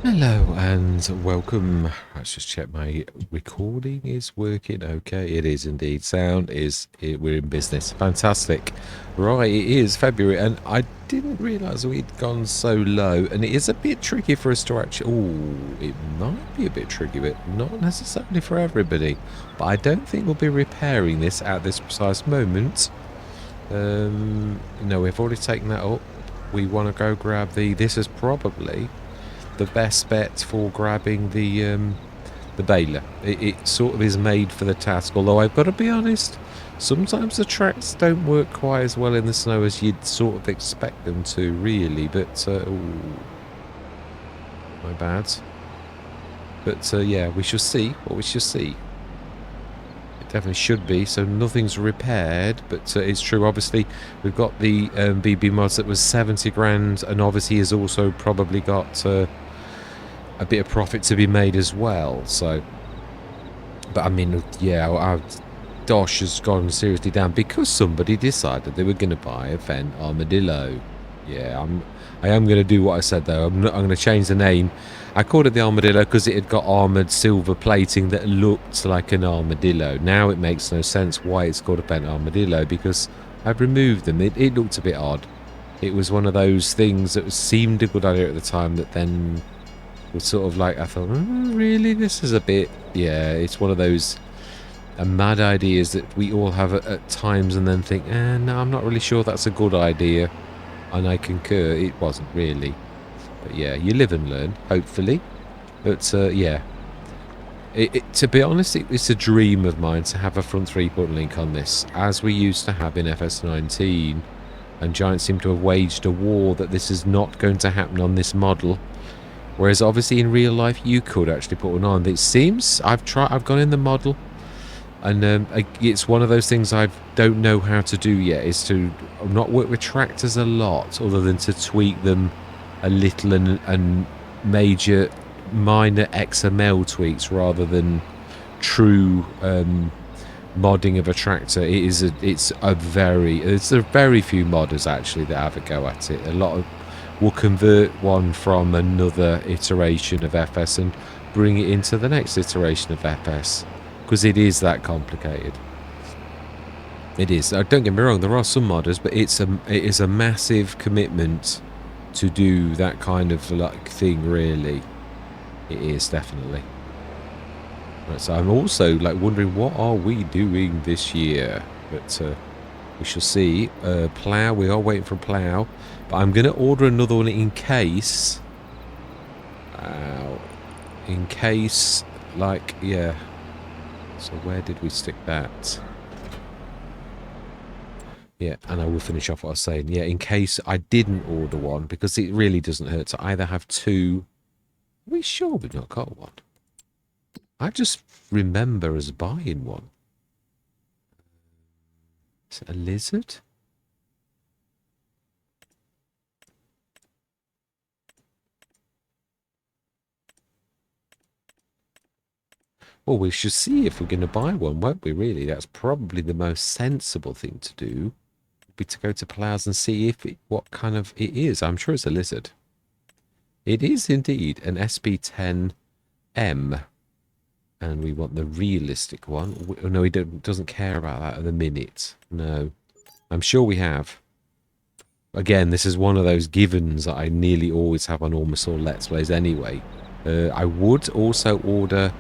Hello and welcome. Let's just check my recording is working. Okay, it is indeed. We're in business. Fantastic. Right, it is February, and I didn't realise we'd gone so low. And it is a bit tricky for us to actually. Oh, it might be a bit tricky, but not necessarily for everybody. But I don't think we'll be repairing this at this precise moment. No, we've already taken that up. We want to go grab the. This is probably the best bet for grabbing the baler. It sort of is made for the task, although I've got to be honest, sometimes the tracks don't work quite as well in the snow as you'd sort of expect them to, really. But ooh, my bad. But yeah, we shall see what we shall see. It definitely should be, so nothing's repaired, but it's true. Obviously, we've got the BB mods that was 70 grand, and obviously has also probably got a bit of profit to be made as well. So, but I mean, yeah, our Dosh has gone seriously down because somebody decided they were going to buy a Fendt Armadillo. Yeah, I am going to do what I said though. I'm going to change the name. I called it the Armadillo because it had got armoured silver plating that looked like an armadillo. Now it makes no sense why it's called a Fendt Armadillo, because I've removed them. It looked a bit odd. It was one of those things that seemed a good idea at the time that then was sort of like, I thought, really, this is a bit, yeah, it's one of those mad ideas that we all have at times and then think, no, I'm not really sure that's a good idea. And I concur, it wasn't really. But yeah, you live and learn, hopefully. But yeah, to be honest, it's a dream of mine to have a front three-point link on this, as we used to have in FS19. And Giants seem to have waged a war that this is not going to happen on this model. Whereas obviously in real life you could actually put one on. It seems I've gone in the model, and it's one of those things I don't know how to do yet. Is to not work with tractors a lot, other than to tweak them a little and major minor XML tweaks rather than true modding of a tractor. It's a very few modders actually that have a go at it. A lot of will convert one from another iteration of FS and bring it into the next iteration of FS, because it is that complicated. It is. Don't get me wrong, there are some modders, but it is a massive commitment to do that kind of like thing, really. It is, definitely. Right, so I'm also like wondering, what are we doing this year? But we shall see. Plough, we are waiting for a plough. But I'm going to order another one in case. Like, yeah. So where did we stick that? Yeah, and I will finish off what I was saying. Yeah, in case I didn't order one, because it really doesn't hurt to either have two. Are we sure we've not got one? I just remember us buying one. Is it a lizard? Well, we should see if we're going to buy one, won't we, really? That's probably the most sensible thing to do, be to go to Plows and see if what kind of it is. I'm sure it's a lizard. It is indeed an SB10M. And we want the realistic one. No, he doesn't care about that at the minute. No. I'm sure we have. Again, this is one of those givens that I nearly always have on almost all Let's Plays anyway. I would also order,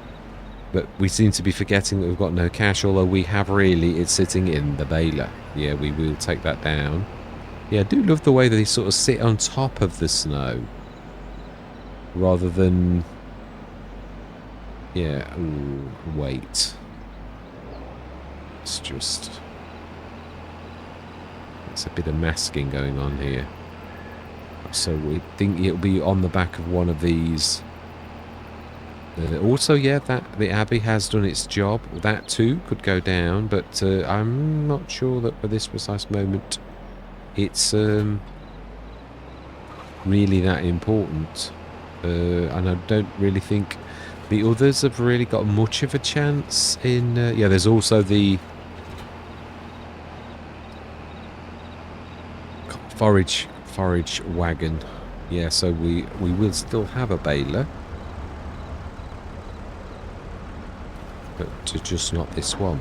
but we seem to be forgetting that we've got no cash, although we have really. It's sitting in the baler. Yeah, we will take that down. Yeah, I do love the way that they sort of sit on top of the snow, rather than... Yeah, ooh, wait. It's just... There's a bit of masking going on here. So we think it'll be on the back of one of these. Also, yeah, that the Abbey has done its job. That too could go down, but I'm not sure that for this precise moment it's really that important. And I don't really think the others have really got much of a chance in... yeah, there's also the forage wagon. Yeah, so we will still have a baler, but just not this one.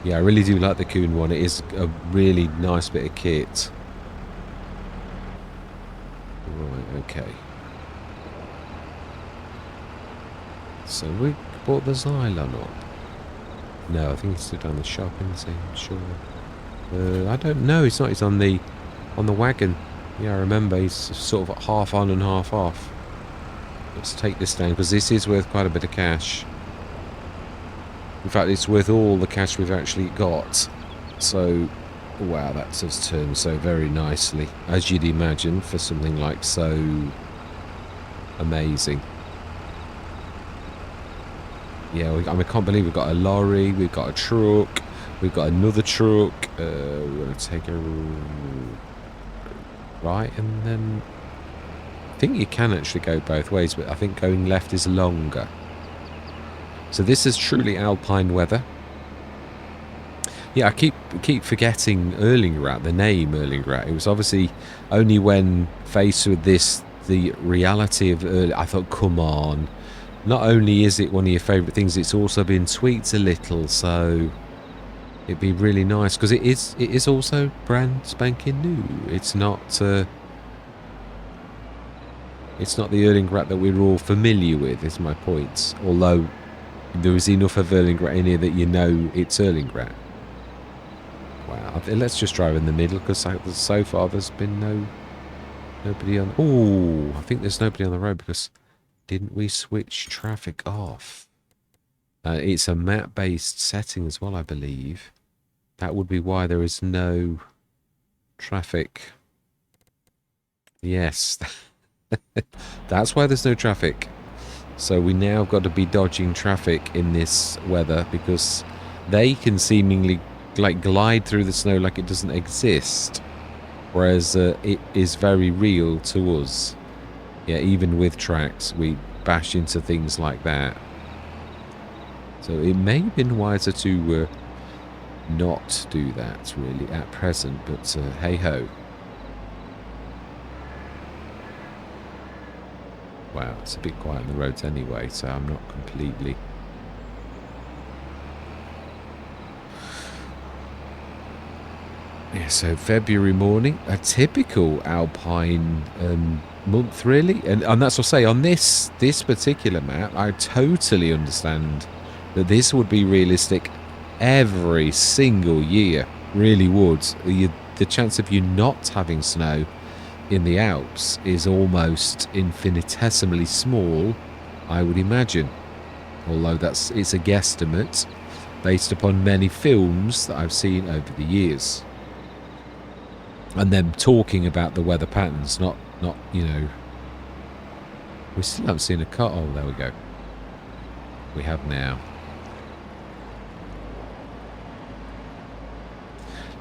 Yeah, I really do like the Kuhn one. It is a really nice bit of kit. Right, okay. So we bought the Xylon up. No, I think it's still down the shop, isn't he? I'm sure. I don't know. It's not. It's on the wagon. Yeah, I remember. He's sort of half on and half off. Let's take this down because this is worth quite a bit of cash. In fact, it's worth all the cash we've actually got. So, wow, that does turn so very nicely, as you'd imagine, for something like so amazing. Yeah, I can't believe we've got a lorry, we've got a truck, we've got another truck. We're going to take a right, and then I think you can actually go both ways, but I think going left is longer. So this is truly alpine weather. Yeah, I keep forgetting Erlengrat, the name Erlengrat. It was obviously only when faced with this, the reality of I thought, come on. Not only is it one of your favourite things, it's also been tweaked a little, so it'd be really nice because it is also brand spanking new. It's not the Erlengrat that we're all familiar with. Is my point. Although there is enough of Erlengrat in here that you know it's Erlengrat. Wow, let's just drive in the middle because so far there's been nobody on. Oh, I think there's nobody on the road because didn't we switch traffic off? It's a map-based setting as well, I believe. That would be why there is no traffic. Yes, that's why there's no traffic. So we now got to be dodging traffic in this weather because they can seemingly like glide through the snow like it doesn't exist, whereas it is very real to us. Yeah, even with tracks, we bash into things like that. So it may have been wiser to not do that really at present, but hey ho. Wow, it's a bit quiet on the roads anyway, so I'm not completely... Yeah, so February morning, a typical alpine month really, and that's what I say on this particular map. I totally understand that this would be realistic every single year, really would. The chance of you not having snow in the Alps is almost infinitesimally small, I would imagine, although it's a guesstimate based upon many films that I've seen over the years. And them talking about the weather patterns, not you know. We still haven't seen a car. Oh, there we go. We have now.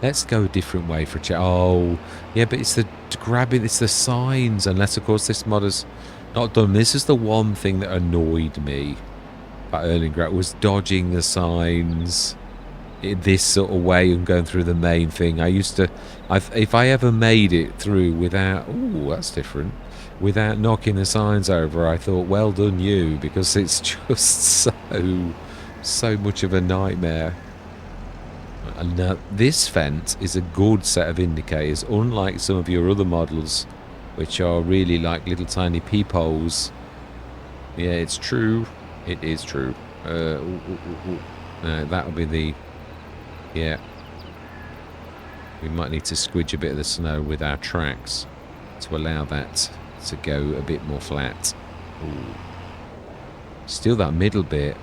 Let's go a different way for a chat. Oh, yeah, but it's the grabbing. It's the signs. Unless, of course, this mod has not done. This is the one thing that annoyed me about Erlengrat was dodging the signs in this sort of way and going through the main thing. I used to, if I ever made it through without, oh, that's different, without knocking the signs over, I thought, well done you, because it's just so much of a nightmare. And now this fence is a good set of indicators, unlike some of your other models, which are really like little tiny peepholes. Yeah, it's true. It is true. That'll be the... Yeah. We might need to squidge a bit of the snow with our tracks to allow that to go a bit more flat. Ooh. Still that middle bit.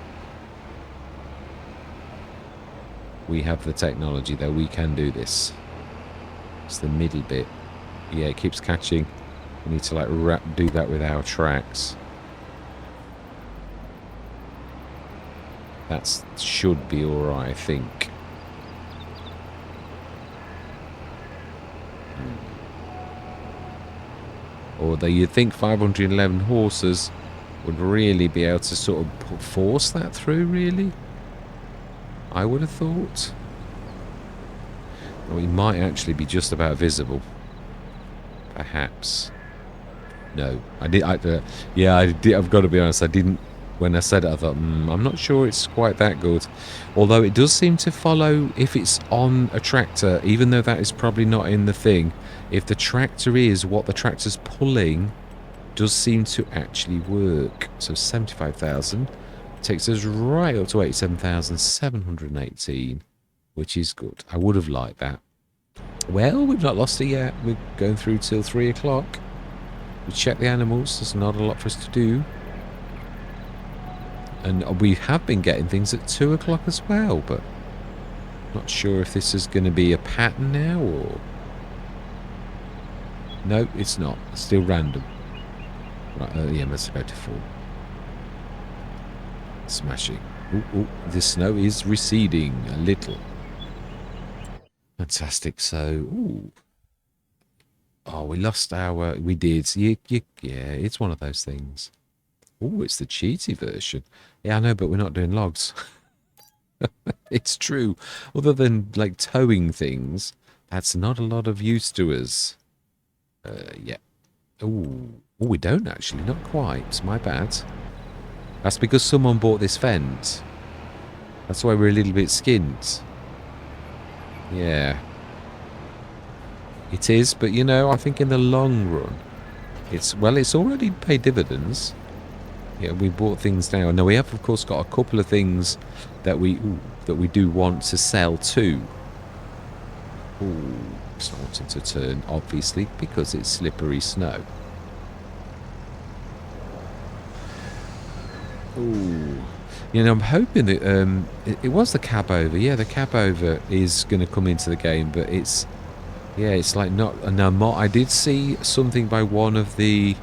We have the technology though, we can do this. It's the middle bit. Yeah, it keeps catching. We need to like do that with our tracks. That should be alright, I think. Although you'd think 511 horses would really be able to sort of force that through, really. I would have thought. Well, he might actually be just about visible. Perhaps. No, I did. Yeah, I did. I've got to be honest. I didn't. When I said it, I thought, I'm not sure it's quite that good. Although it does seem to follow if it's on a tractor, even though that is probably not in the thing. If the tractor is what the tractor's pulling, does seem to actually work. So 75,000 takes us right up to 87,718, which is good. I would have liked that. Well, we've not lost it yet. We're going through till 3 o'clock. We check the animals. There's not a lot for us to do. And we have been getting things at 2 o'clock as well, but not sure if this is going to be a pattern now or... No, it's not. It's still random. Right, yeah, let's go to 4. Smashing. Ooh, the snow is receding a little. Fantastic. So, ooh. Oh, we lost our... We did. Yeah, it's one of those things. Oh, it's the cheaty version. Yeah, I know, but we're not doing logs. It's true. Other than, like, towing things, that's not a lot of use to us. Yeah. Ooh. Oh, we don't actually. Not quite. My bad. That's because someone bought this fence. That's why we're a little bit skint. Yeah. It is, but, you know, I think in the long run, it's already paid dividends. Yeah, we bought things now. Now, we have, of course, got a couple of things that we do want to sell too. Ooh, it's not wanting to turn, obviously, because it's slippery snow. Ooh. You know, I'm hoping that it was the cab over. Yeah, the cab over is going to come into the game, but it's... Yeah, it's like not... Now, I did see something by one of the...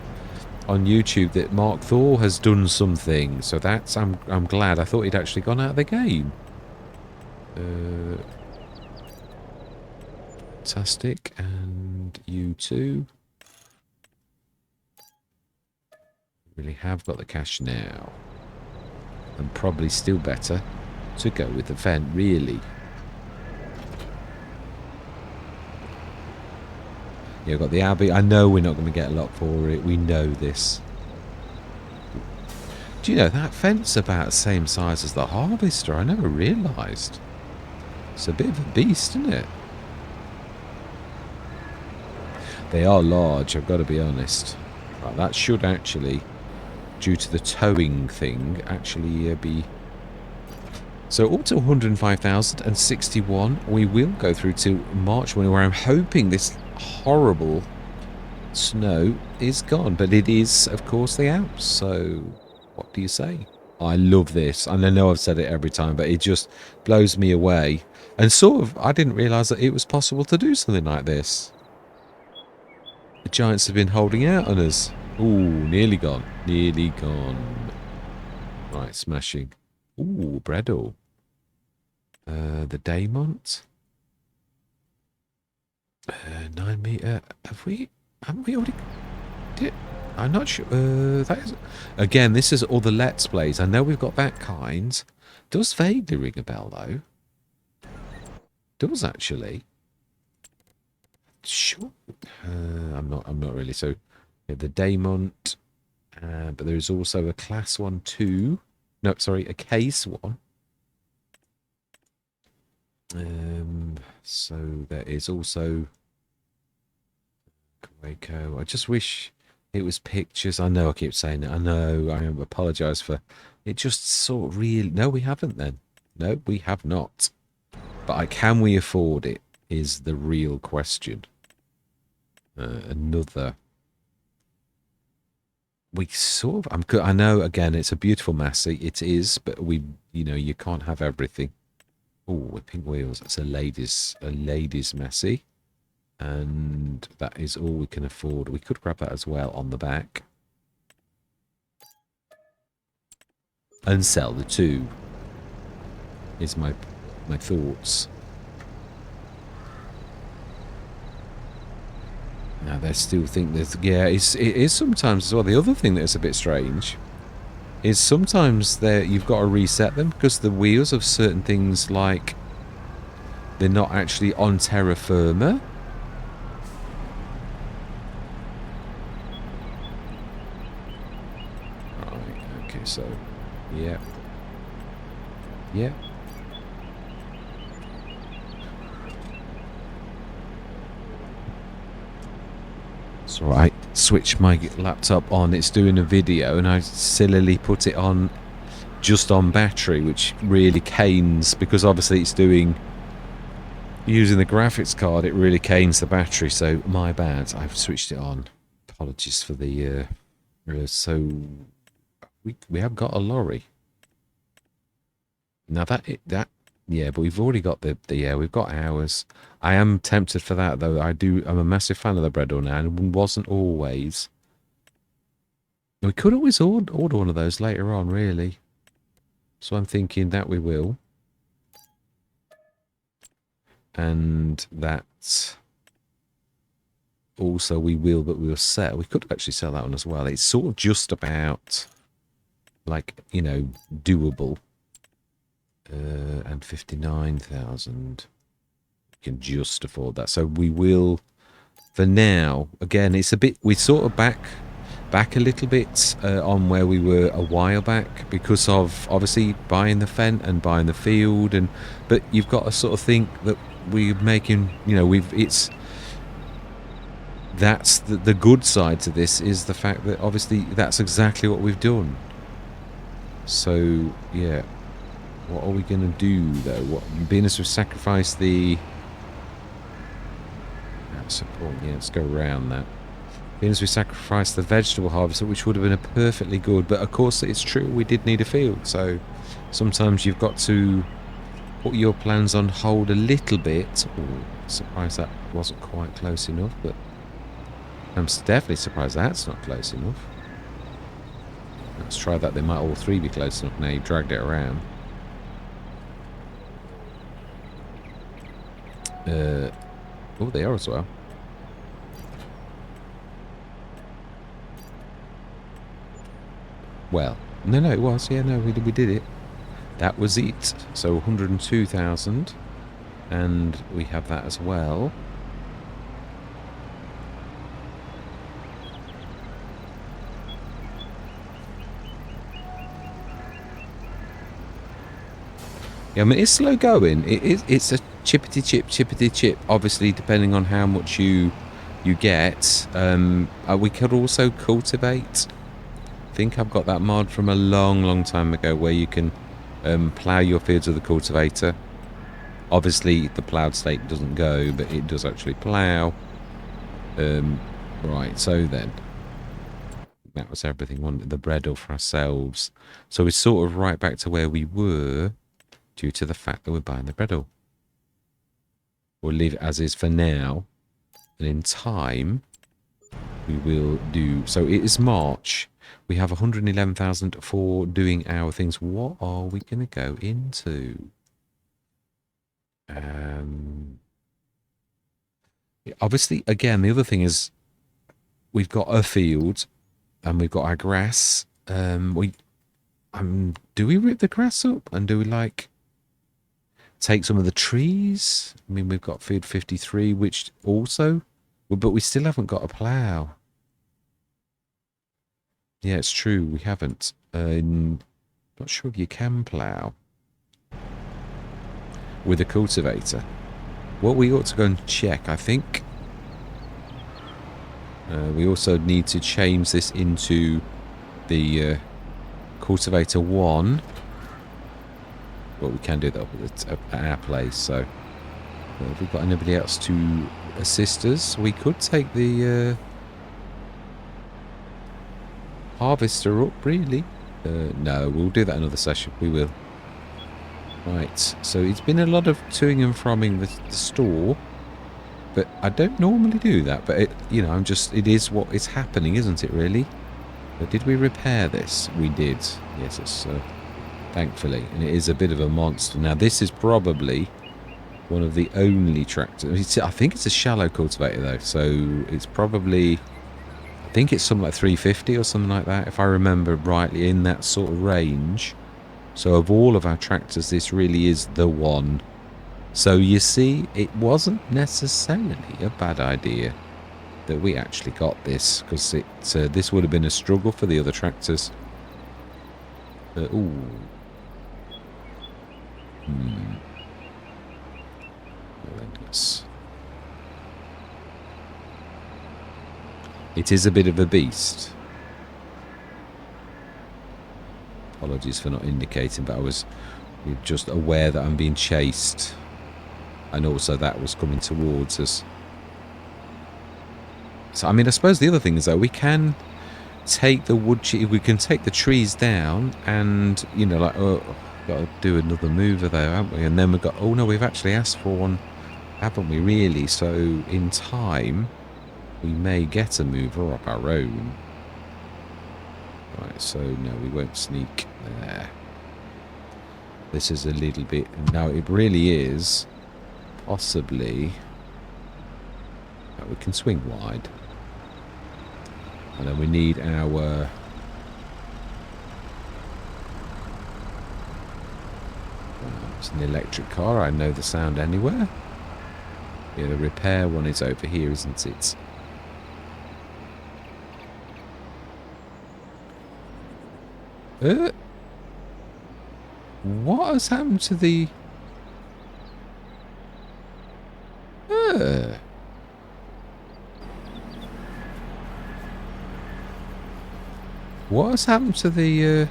on YouTube that Mark Thor has done something, so that's... I'm glad. I thought he'd actually gone out of the game. Fantastic. And you too. Really have got the cash now. And probably still better to go with the vent, really. Yeah, got the Abbey. I know we're not going to get a lot for it. We know this. Do you know, that fence about the same size as the Harvester? I never realised. It's a bit of a beast, isn't it? They are large, I've got to be honest. Right, that should actually, due to the towing thing, actually be... So up to 105,061. We will go through to March, where I'm hoping this horrible snow is gone. But it is, of course, the Alps. So what do you say? I love this. And I know I've said it every time, but it just blows me away. And sort of, I didn't realise that it was possible to do something like this. The Giants have been holding out on us. Ooh, nearly gone. Nearly gone. Right, smashing. Ooh, Bredel. The Daymont. 9 metre. Haven't we already... I'm not sure. That is... Again, this is all the Let's Plays. I know we've got that kind. Does vaguely ring a bell, though. Does, actually. Sure. I'm not really. So, yeah, the Daymont. But there's also a Class 1 too. No, sorry, a Case 1. So there is also Waco. I just wish it was pictures. I know I keep saying it. I know. I apologise for it. Just sort of really. No, we haven't then. No, we have not. But can we afford it? Is the real question. Another. We sort of. I know. Again, it's a beautiful Massey. It is, but you can't have everything. Oh, with pink wheels. That's a ladies Massey. And that is all we can afford. We could grab that as well on the back. And sell the two. Is my thoughts. Now they still think there's... Yeah, it is sometimes as well. The other thing that's a bit strange is sometimes you've got to reset them because the wheels of certain things, like, they're not actually on terra firma. Okay, so, yeah. Yeah. So I switched my laptop on, it's doing a video, and I sillily put it on just on battery, which really canes, because obviously it's doing, using the graphics card, it really canes the battery, so my bad, I've switched it on. Apologies for the, so we have got a lorry. Now that yeah, but we've already got the yeah, we've got ours. I am tempted for that though. I'm a massive fan of the bread now, and wasn't always. We could always order one of those later on, really. So I'm thinking that we will. And that also we will, but we'll sell. We could actually sell that one as well. It's sort of just about, like, you know, doable. And 59,000. We can just afford that. So we will, for now, again, it's a bit, we sort of back a little bit on where we were a while back because of obviously buying the fen and buying the field, and but you've got to sort of think that we're making, you know, that's the good side to this is the fact that obviously that's exactly what we've done. So yeah, what are we going to do though? What, being as we've sacrificed the support, yeah, let's go around that. As we sacrificed the vegetable harvester, which would have been a perfectly good, but of course it's true we did need a field, so sometimes you've got to put your plans on hold a little bit. Ooh, surprised that wasn't quite close enough, but I'm definitely surprised that's not close enough. Let's try that. They might all three be close enough now you've dragged it around. Oh, they are as well. Well, no, it was. Yeah, no, we did it. That was it. So 102,000. And we have that as well. Yeah, I mean, it's slow going. It's a chippity chip. Obviously, depending on how much you get. We could also cultivate. I think I've got that mod from a long time ago where you can plough your fields with a cultivator. Obviously, the ploughed state doesn't go, but it does actually plough. Right, so then. That was everything. We wanted the bread off for ourselves. So we're sort of right back to where we were due to the fact that we're buying the bread off. We'll leave it as is for now. And in time, we will do... So it is March. We have 111,000 for doing our things. What are we going to go into? Obviously, again, the other thing is we've got a field and we've got our grass. Do we rip the grass up and do we like take some of the trees? I mean, we've got field 53, which also, but we still haven't got a plough. Yeah, it's true. We haven't. Not sure if you can plough with a cultivator. Well, we ought to go and check, I think. We also need to change this into the cultivator 1. Well, we can do that at our place, so... if we've got anybody else to assist us, we could take the... harvester up, really. No, we'll do that another session. We will. Right, so it's been a lot of toing and fromming the store, but I don't normally do that. But it is what is happening, isn't it? Really. But did we repair this? We did. Yes, it's thankfully, and it is a bit of a monster. Now this is probably one of the only tractors. I think it's a shallow cultivator though, so it's probably. I think it's something like 350 or something like that, if I remember rightly, in that sort of range. So of all of our tractors, this really is the one. So you see, it wasn't necessarily a bad idea that we actually got this, because this would have been a struggle for the other tractors. Ooh. Relentless. It is a bit of a beast. Apologies for not indicating, but I was just aware that I'm being chased. And also that was coming towards us. So, I mean, I suppose the other thing is, though, we can take the we can take the trees down and, you know, like, oh, got to do another mover there, haven't we? And then we've got, oh no, we've actually asked for one, haven't we, really? So in time, we may get a mover of our own. Right, so no, we won't sneak there. This is a little bit, now it really is possibly that we can swing wide. And then we need our it's an electric car. I know the sound anywhere. Yeah, the repair one is over here, isn't it? What has happened to the... What has happened to the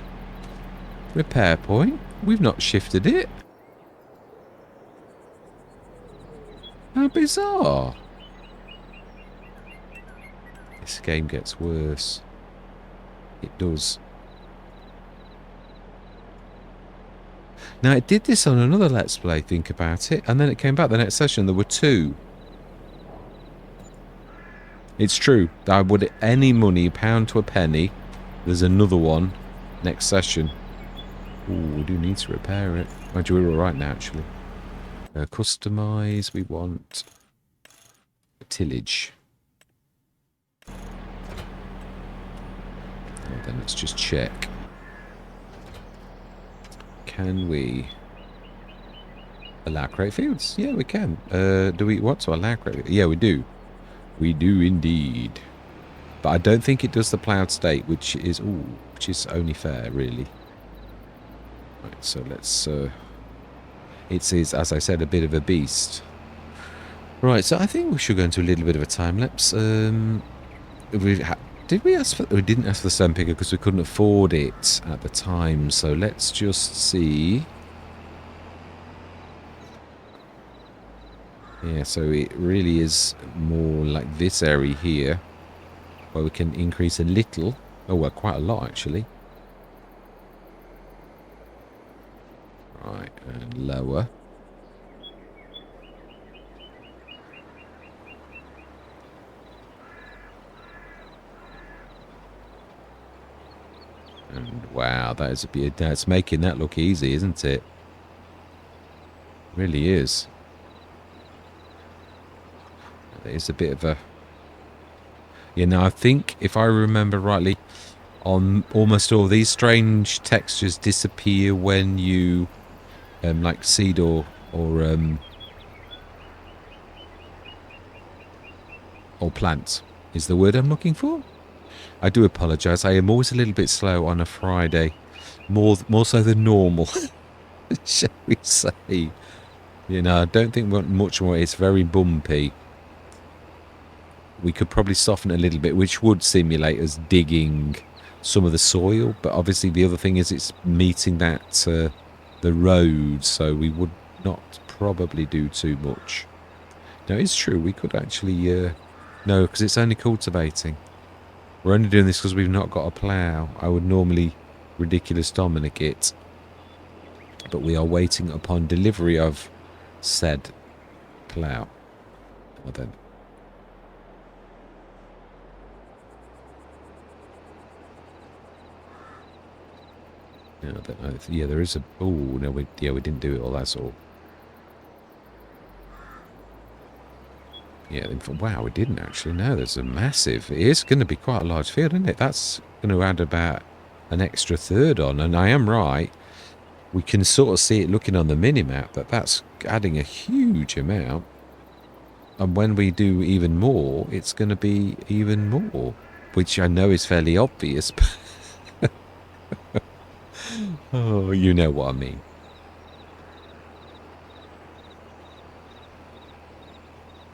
repair point? We've not shifted it. How bizarre. This game gets worse. It does. Now, it did this on another Let's Play, think about it, and then it came back the next session. There were two. It's true. I would, any money, pound to a penny, there's another one next session. Ooh, we do need to repair it. Mind you, we're alright now, actually. Customize, we want tillage. Oh, then let's just check. Can we allow crate fields? Yeah, we can. Do we want to allow crate fields? Yeah, we do. We do indeed. But I don't think it does the ploughed state, which is only fair, really. Right, so let's... it is, as I said, a bit of a beast. Right, so I think we should go into a little bit of a time lapse. Did we ask for... We didn't ask for the stone picker because we couldn't afford it at the time. So let's just see. Yeah, so it really is more like this area here, where we can increase a little. Oh, well, quite a lot, actually. Right, and lower. And wow, that is a bit. That's making that look easy, isn't it? Really is. It's a bit of a... Yeah, now I think, if I remember rightly, on almost all these strange textures disappear when you like seed or plant is the word I'm looking for. I do apologise. I am always a little bit slow on a Friday, more so than normal, shall we say? You know, I don't think we want much more. It's very bumpy. We could probably soften it a little bit, which would simulate us digging some of the soil. But obviously, the other thing is it's meeting that the road, so we would not probably do too much. Now, it's true. We could actually no, because it's only cultivating. We're only doing this because we've not got a plough. I would normally ridiculous Dominic it, but we are waiting upon delivery of said plough. Well then. Yeah, there is a... Oh, no, we didn't do it all, that's all. Yeah, wow, we didn't actually. No, there's a massive... It is going to be quite a large field, isn't it? That's going to add about an extra third on, and I am right. We can sort of see it looking on the mini-map that that's adding a huge amount. And when we do even more, it's going to be even more, which I know is fairly obvious, but... Oh, you know what I mean.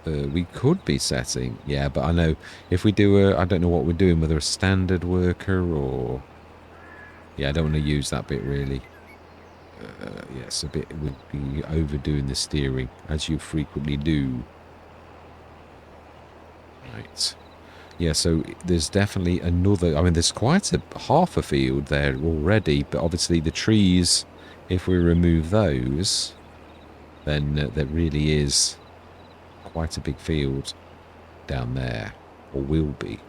We could be setting, yeah, but I know if we do I don't know what we're doing, whether a standard worker or, yeah, I don't want to use that bit really. Yes, a bit would be overdoing the steering, as you frequently do. Right. Yeah, so there's definitely another, I mean, there's quite a half a field there already, but obviously the trees, if we remove those, then there really is quite a big field down there, or will be.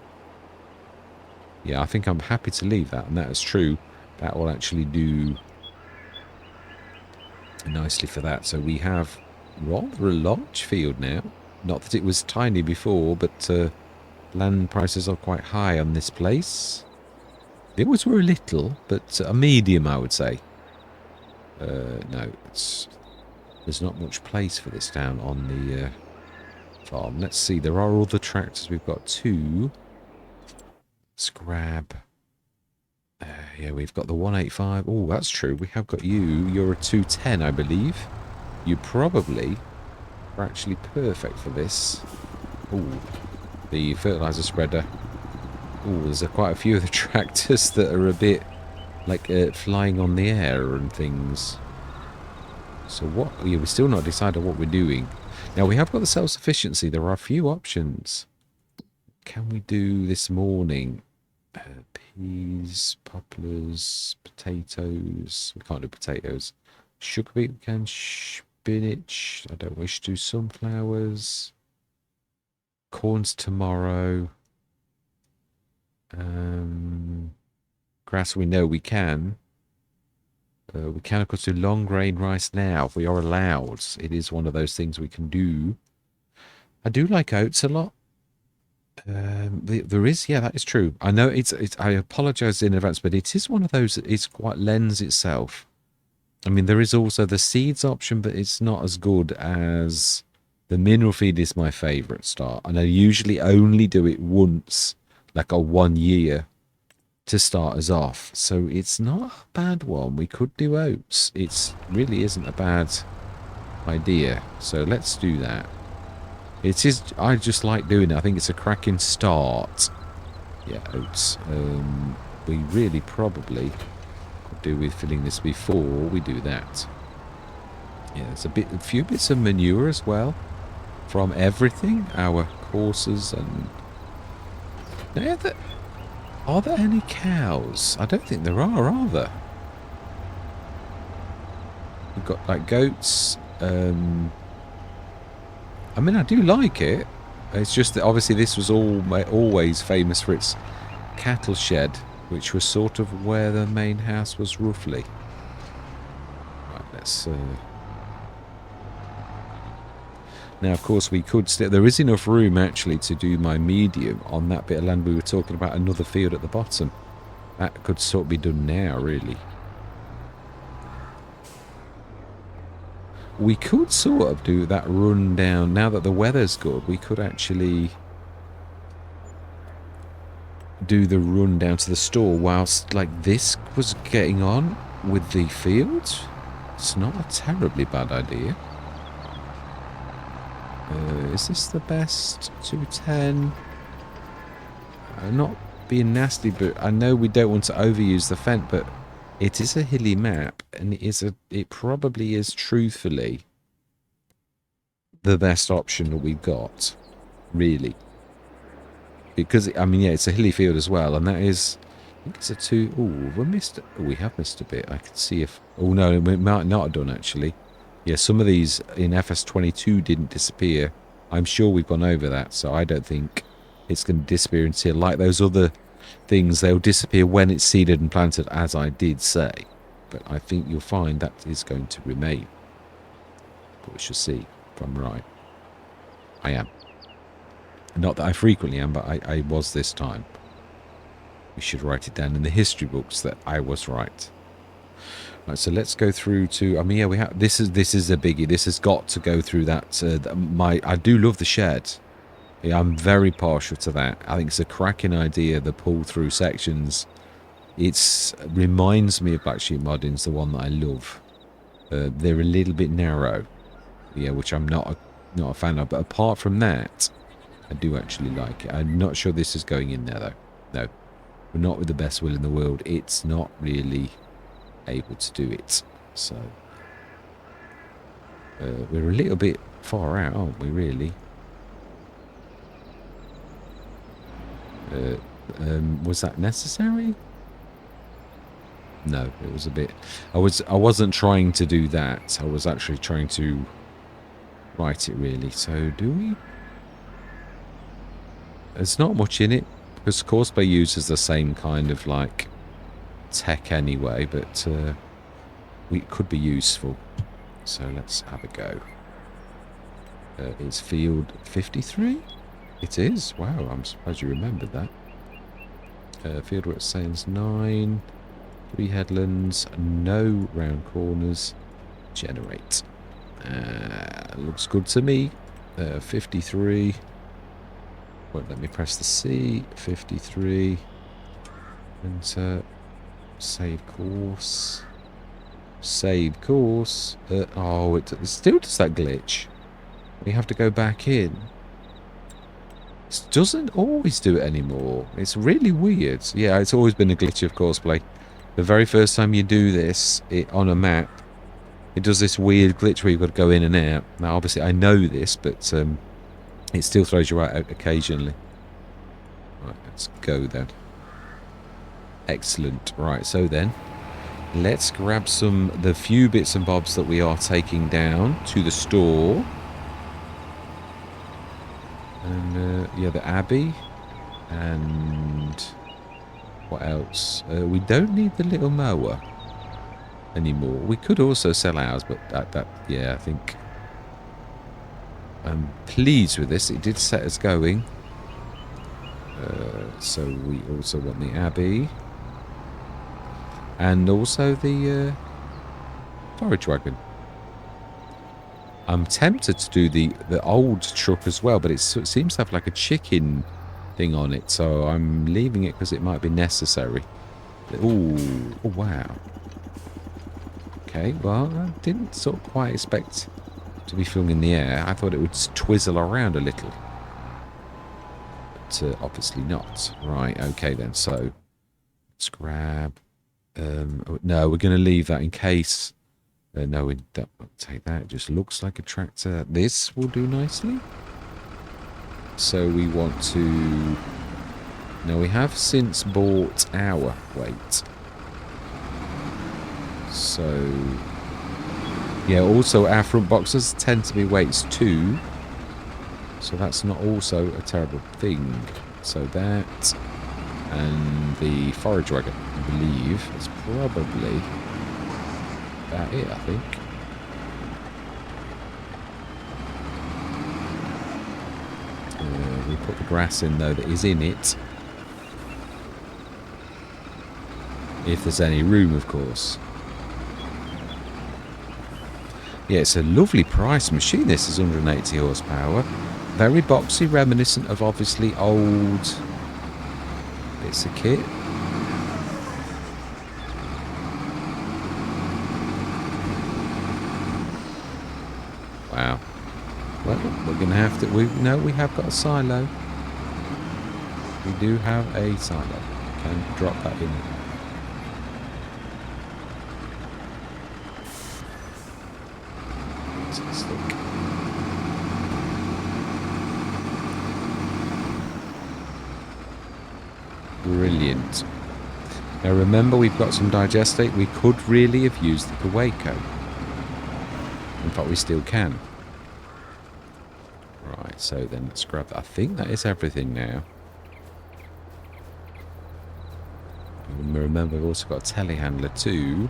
Yeah, I think I'm happy to leave that, and that is true. That will actually do nicely for that. So we have rather a large field now. Not that it was tiny before, but land prices are quite high on this place. They always were a little, but a medium, I would say. No, there's not much place for this down on the farm. Let's see, there are other tractors. We've got two. Let's grab... yeah, we've got the 185. Oh, that's true. We have got you. You're a 210, I believe. You probably are actually perfect for this. Oh, the fertilizer spreader. Oh, there's quite a few of the tractors that are a bit like flying on the air and things. So what? Yeah, we're still not decided what we're doing. Now we have got the self-sufficiency. There are a few options. Can we do this morning? Peas, poplars, potatoes. We can't do potatoes. Sugar beet, we can. Spinach. I don't wish to. Sunflowers. Corns tomorrow. Grass, we know we can. We can, of course, do long grain rice now if we are allowed. It is one of those things we can do. I do like oats a lot. There is, yeah, that is true. I know it's. I apologize in advance, but it is one of those. It's quite lends itself. I mean, there is also the seeds option, but it's not as good as the mineral feed. Is my favorite start, and I usually only do it once, like a 1 year, to start us off. So it's not a bad one. We could do oats. It really isn't a bad idea. So let's do that. It is. I just like doing it. I think it's a cracking start. Yeah, oats. We really probably could do with filling this before we do that. Yeah, there's a few bits of manure as well from everything. Our horses and. Yeah, are there any cows? I don't think there are there? We've got like goats. I mean, I do like it. It's just that obviously this was always famous for its cattle shed, which was sort of where the main house was roughly. Right, let's... Now, of course, we could still... There is enough room, actually, to do my medium on that bit of land. We were talking about another field at the bottom. That could sort of be done now, really. We could sort of do that run down. Now that the weather's good, we could actually do the run down to the store whilst, like, this was getting on with the field. It's not a terribly bad idea. Is this the best 210? Not being nasty, but I know we don't want to overuse the fence, but it is a hilly map, and it probably is truthfully the best option that we've got, really. Because, I mean, yeah, it's a hilly field as well, and that is, I think it's a 2... Oh, we have missed a bit. I can see if... Oh, no, we might not have done, actually. Yeah, some of these in FS25 didn't disappear. I'm sure we've gone over that, so I don't think it's going to disappear until, like those other things, they'll disappear when it's seeded and planted, as I did say. But I think you'll find that is going to remain. But we shall see if I'm right. I am. Not that I frequently am, but I was this time. We should write it down in the history books that I was right. Right, so let's go through to. I mean, yeah, we have. This is a biggie. This has got to go through that. I do love the shed. Yeah, I'm very partial to that. I think it's a cracking idea. The pull through sections. It reminds me of Black Sheep Modding's, the one that I love. They're a little bit narrow, yeah, which I'm not a fan of. But apart from that, I do actually like it. I'm not sure this is going in there though. No, we're not with the best will in the world. It's not really able to do it. So we're a little bit far out, aren't we? Really. Was that necessary? No, it was a bit. I wasn't trying to do that. I was actually trying to write it really. So do we? There's not much in it because Courseplay uses the same kind of like tech anyway, but it could be useful. So let's have a go. It's field 53. It is. Wow, I'm surprised you remembered that. Field where it says 9, 3 headlands, no round corners. Generate. Looks good to me. 53. Won't let me press the C. 53. Enter. Save course. Save course. Oh, it still does that glitch. We have to go back in. It doesn't always do it anymore. It's really weird. Yeah, it's always been a glitch of Courseplay. The very first time you do this on a map, it does this weird glitch where you've got to go in and out. Now, obviously, I know this, but it still throws you right out occasionally. Right, let's go then. Excellent. Right, so then, let's grab the few bits and bobs that we are taking down to the store. And, yeah, the Abbey. And what else? We don't need the little mower anymore. We could also sell ours, but yeah, I think I'm pleased with this. It did set us going. So we also want the Abbey. And also the forage wagon. I'm tempted to do the old truck as well, but it seems to have like a chicken thing on it, so I'm leaving it because it might be necessary. Ooh, oh, wow. Okay, well, I didn't sort of quite expect to be filmed in the air. I thought it would twizzle around a little. But obviously not. Right, okay then, so let's grab... no, we're going to leave that in case... no, we don't take that. It just looks like a tractor. This will do nicely. So we want to... Now, we have since bought our weight. So... Yeah, also our front boxes tend to be weights too. So that's not also a terrible thing. So that... And the forage wagon, I believe, is probably... about it, I think. We put the grass in, though, that is in it. If there's any room, of course. Yeah, it's a lovely price machine. This is 180 horsepower. Very boxy, reminiscent of, obviously, old bits of kit. Wow. Well, we're going to have to... we have got a silo. We do have a silo. Can drop that in. Fantastic. Brilliant. Now remember, we've got some digestate. We could really have used the Kawaco. In fact, we still can. Right, so then let's grab that. I think that is everything now. And remember, we've also got a telehandler too.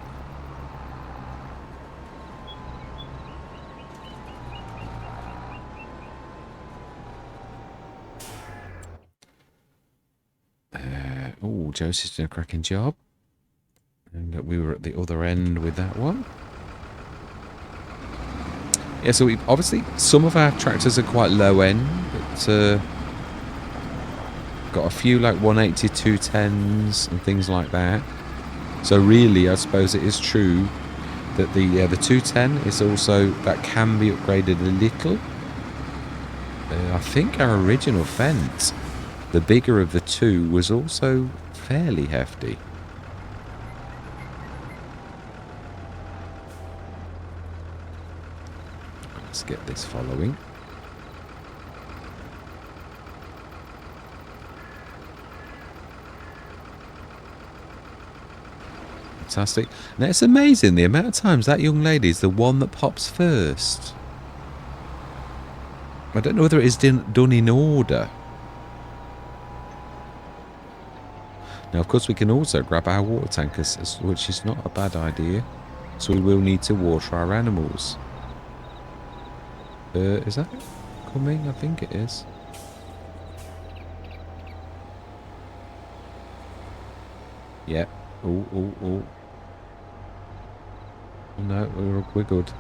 Oh, Josie's doing a cracking job. And we were at the other end with that one. Yeah, so obviously some of our tractors are quite low end, but Got a few like 180 210s and things like that. So really, I suppose it is true that the 210 is also, that can be upgraded a little. I think our original fence, the bigger of the two, was also fairly hefty. Let's get this following. Fantastic. Now it's amazing the amount of times that young lady is the one that pops first. I don't know whether it is done in order. Now, of course, we can also grab our water tankers, which is not a bad idea. So we will need to water our animals. Is that coming? I think it is. Yeah. Oh, oh, oh. No, we're good.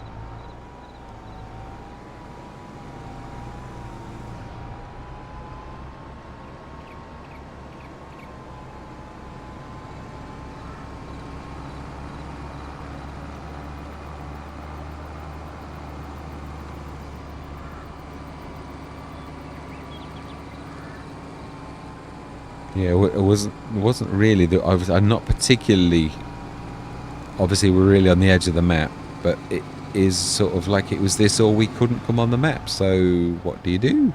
Yeah, it wasn't really that I'm not particularly. Obviously, we're really on the edge of the map, but it is sort of like it was this or we couldn't come on the map. So what do you do?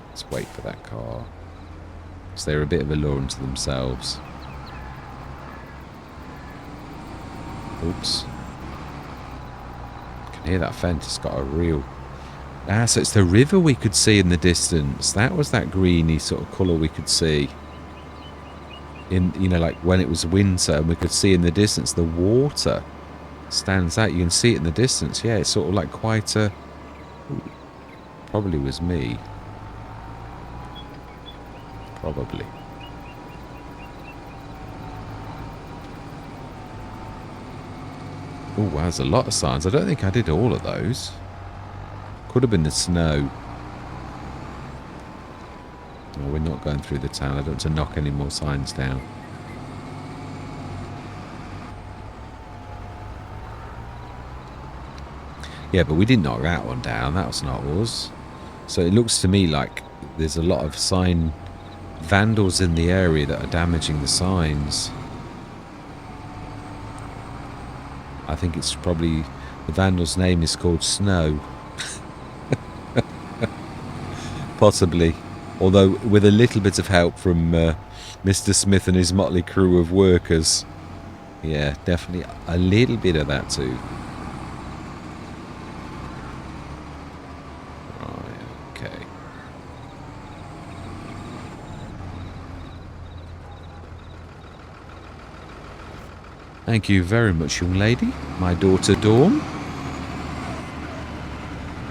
Let's wait for that car. So they're a bit of a law unto themselves. Oops. I can hear that fence. It's got a real. Ah, so it's the river we could see in the distance. That was that greeny sort of colour we could see. In, you know, like when it was winter and we could see in the distance the water stands out. You can see it in the distance. Yeah, it's sort of like quite a... Ooh, probably was me. Probably. Oh, wow, there's a lot of signs. I don't think I did all of those. Could have been the snow. No, we're not going through the town. I don't want to knock any more signs down. Yeah, but we didn't knock that one down. That was not us. So it looks to me like there's a lot of sign vandals in the area that are damaging the signs. I think it's probably... The vandal's name is called Snow. Possibly. Although with a little bit of help from Mr. Smith and his motley crew of workers. Yeah, definitely a little bit of that too. Right, okay. Thank you very much, young lady. My daughter Dawn.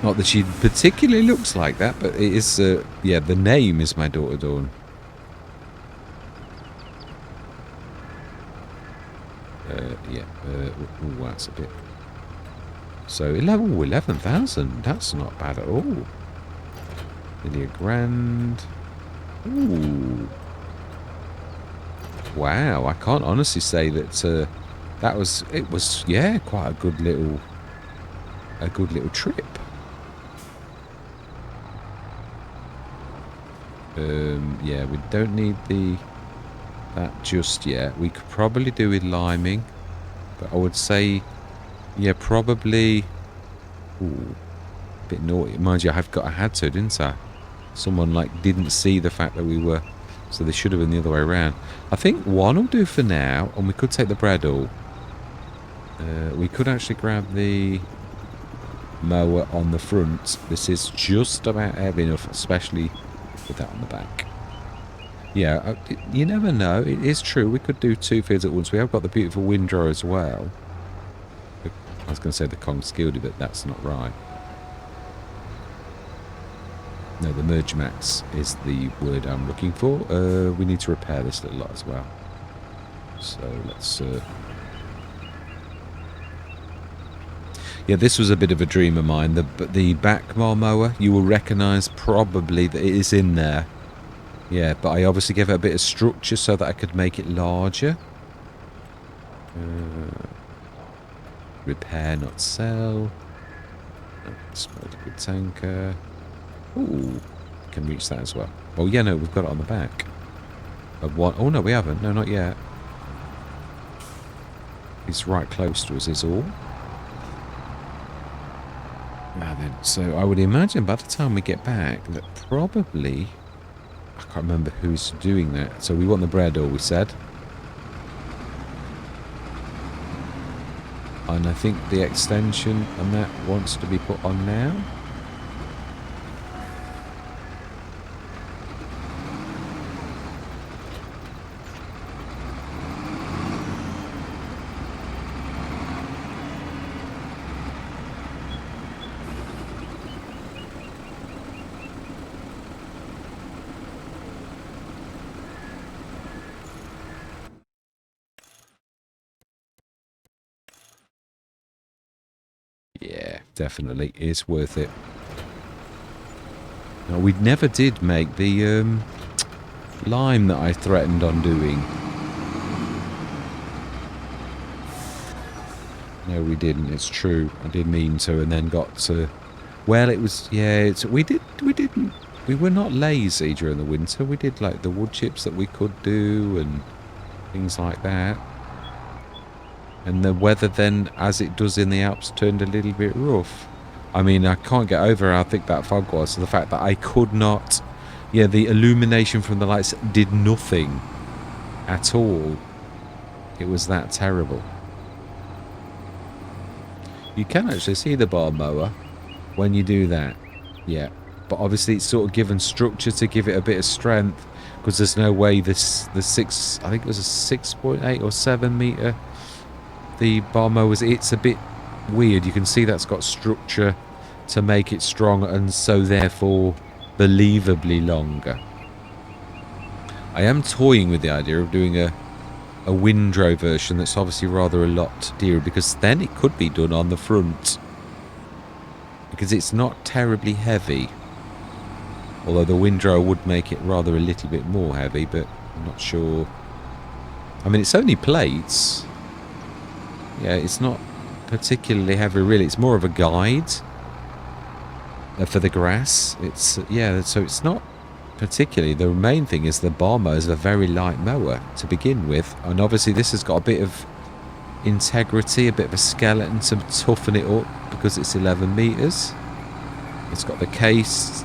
Not that she particularly looks like that, but it is, yeah, the name is my daughter Dawn. Yeah, ooh, that's a bit. So, 11,000, that's not bad at all. Nearly a grand. Ooh. Wow, I can't honestly say that that was, it was, yeah, quite a good little trip. Yeah, we don't need that just yet. We could probably do with liming, but I would say, yeah, probably. Ooh, a bit naughty. Mind you, I had to, didn't I? Someone like didn't see the fact that we were, so they should have been the other way around. I think one will do for now, and we could take the Bredel. We could actually grab the mower on the front. This is just about heavy enough, especially with that on the back. Yeah, you never know. It is true. We could do two fields at once. We have got the beautiful windrow as well. I was going to say the Kong Skildy, but that's not right. No, the merge max is the word I'm looking for. We need to repair this little lot as well. So let's... Yeah, this was a bit of a dream of mine. The back mower, you will recognise probably that it is in there. Yeah, but I obviously gave it a bit of structure so that I could make it larger. Repair, not sell. Small liquid tanker. Ooh, can reach that as well. Oh yeah, no, we've got it on the back. Of one. Oh no, we haven't. No, not yet. It's right close to us, is all. Now then, so I would imagine by the time we get back that probably... I can't remember who's doing that. So we want the bread, all we said. And I think the extension and that wants to be put on now. Yeah, definitely. It's worth it. Now, we never did make the lime that I threatened on doing. No, we didn't. It's true. I did mean to, and then got to... Well, it was... Yeah, we didn't... We were not lazy during the winter. We did, like, the wood chips that we could do and things like that. And the weather then, as it does in the Alps, turned a little bit rough. I mean, I can't get over how thick that fog was. So the fact that I could not... Yeah, the illumination from the lights did nothing at all. It was that terrible. You can actually see the bar mower when you do that. Yeah. But obviously it's sort of given structure to give it a bit of strength. Because there's no way the 6... I think it was a 6.8 or 7 metre... The bar mowers, it's a bit weird. You can see that's got structure to make it strong and so therefore believably longer. I am toying with the idea of doing a windrow version that's obviously rather a lot dearer, because then it could be done on the front. Because it's not terribly heavy. Although the windrow would make it rather a little bit more heavy, but I'm not sure. I mean, it's only plates. Yeah, it's not particularly heavy, really. It's more of a guide for the grass. It's yeah, so it's not particularly. The main thing is the bar mower is a very light mower to begin with, and obviously this has got a bit of integrity, a bit of a skeleton to toughen it up because it's 11 meters. It's got the case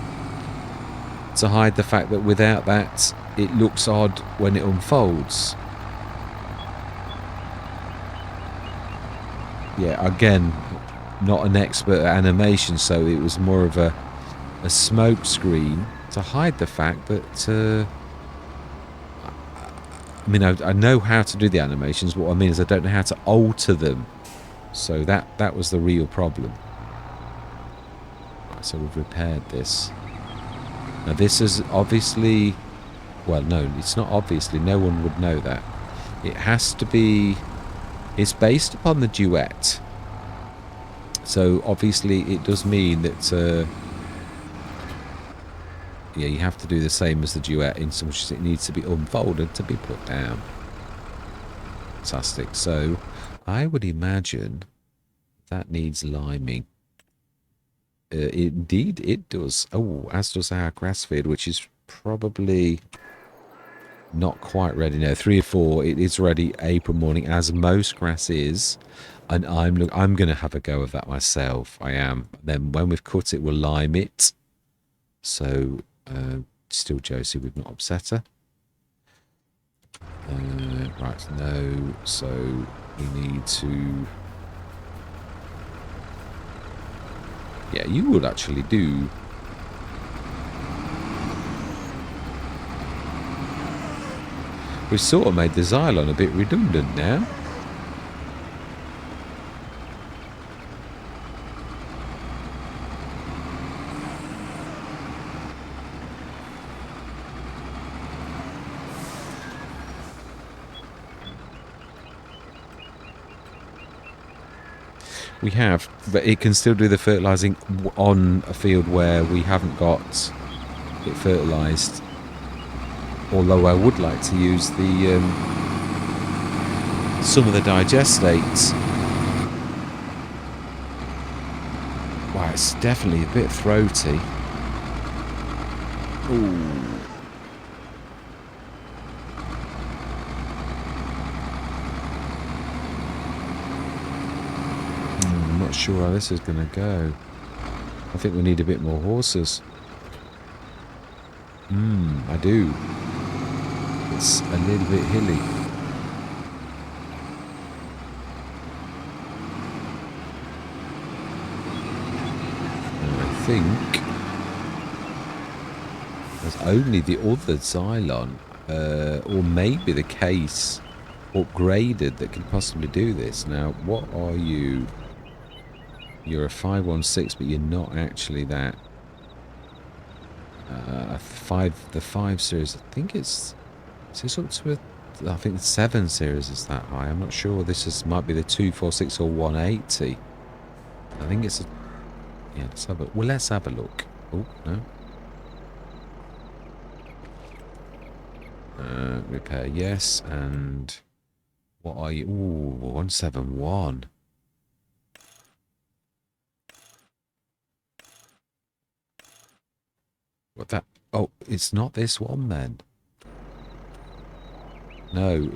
to hide the fact that without that, it looks odd when it unfolds. Yeah, again, not an expert at animation, so it was more of a smoke screen to hide the fact that I mean, I know how to do the animations. What I mean is I don't know how to alter them. So that was the real problem. Right, so we've repaired this. Now this is obviously... Well, no, it's not obviously. No one would know that. It has to be... It's based upon the duet. So obviously it does mean that... yeah, you have to do the same as the duet in so much as it needs to be unfolded to be put down. Fantastic. So I would imagine that needs liming. Indeed it does. Oh, as does our grass field, which is probably not quite ready now. 3 or 4, it is ready April morning, as most grass is. And I'm going to have a go of that myself. I am. Then when we've cut it, we'll lime it. So... still Josie, we've not upset her. Right, no, so we need to... Yeah, you would actually do... We've sort of made the Xylon a bit redundant now. We have, but it can still do the fertilising on a field where we haven't got it fertilised. Although I would like to use the some of the digestates. Wow, it's definitely a bit throaty. Ooh. I'm not sure how this is going to go. I think we need a bit more horses. I do. It's a little bit hilly. And I think there's only the other Xylon, or maybe the case upgraded that can possibly do this. Now, what are you? You're a 516, but you're not actually that. The 5 series, I think it's up to I think the 7 series is that high. I'm not sure. Might be the 246 or 180. I think it's a, yeah, let's have a look. Oh, no. Repair, yes, and what are you? Ooh, 171. What that? Oh, it's not this one then. No,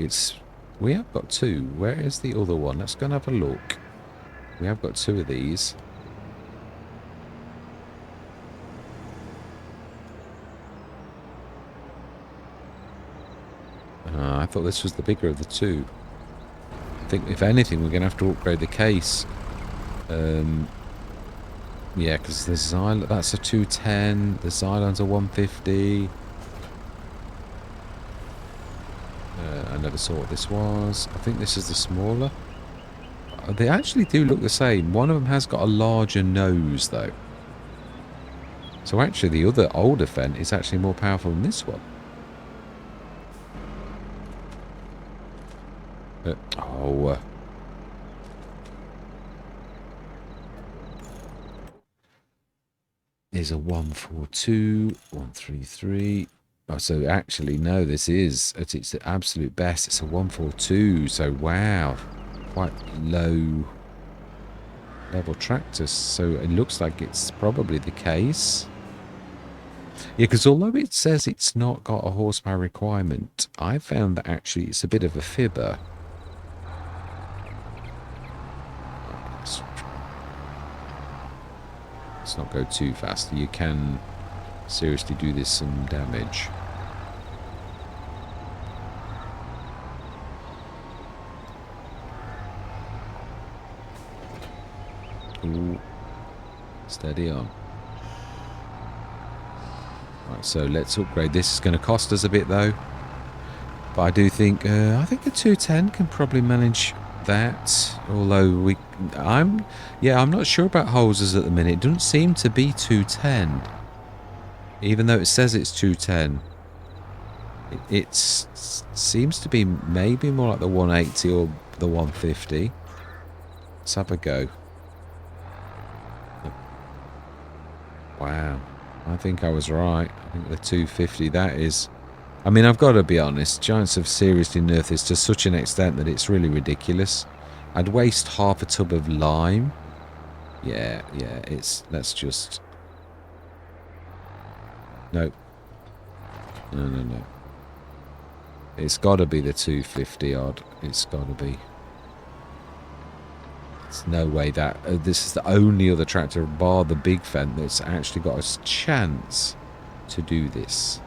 we have got two. Where is the other one? Let's go and have a look. We have got two of these. I thought this was the bigger of the two. I think, if anything, we're going to have to upgrade the case. Yeah, because the Xylon, that's a 210. The Xylon's a 150. I never saw what this was. I think this is the smaller. They actually do look the same. One of them has got a larger nose, though. So actually, the other older Fendt is actually more powerful than this one. Is a 142, 133. Oh, so actually, no, this is at its absolute best. It's a 142. So wow, quite low level tractors. So it looks like it's probably the case. Yeah, because although it says it's not got a horsepower requirement, I found that actually it's a bit of a fibber. Let's not go too fast. You can seriously do this some damage. Ooh. Steady on. Right, so let's upgrade. This is going to cost us a bit though. But I do think a 210 can probably manage that. Although I'm not sure about hoses at the minute. It doesn't seem to be 210. Even though it says it's 210. It seems to be maybe more like the 180 or the 150. Let's have a go. Wow. I think I was right. I think the 250, that is... I mean, I've got to be honest. Giants have seriously nerfed this to such an extent that it's really ridiculous. I'd waste half a tub of lime. Yeah, let's just... No. No. It's got to be the 250 odd. It's got to be. There's no way that... this is the only other tractor, bar the big Fendt, that's actually got a chance to do this.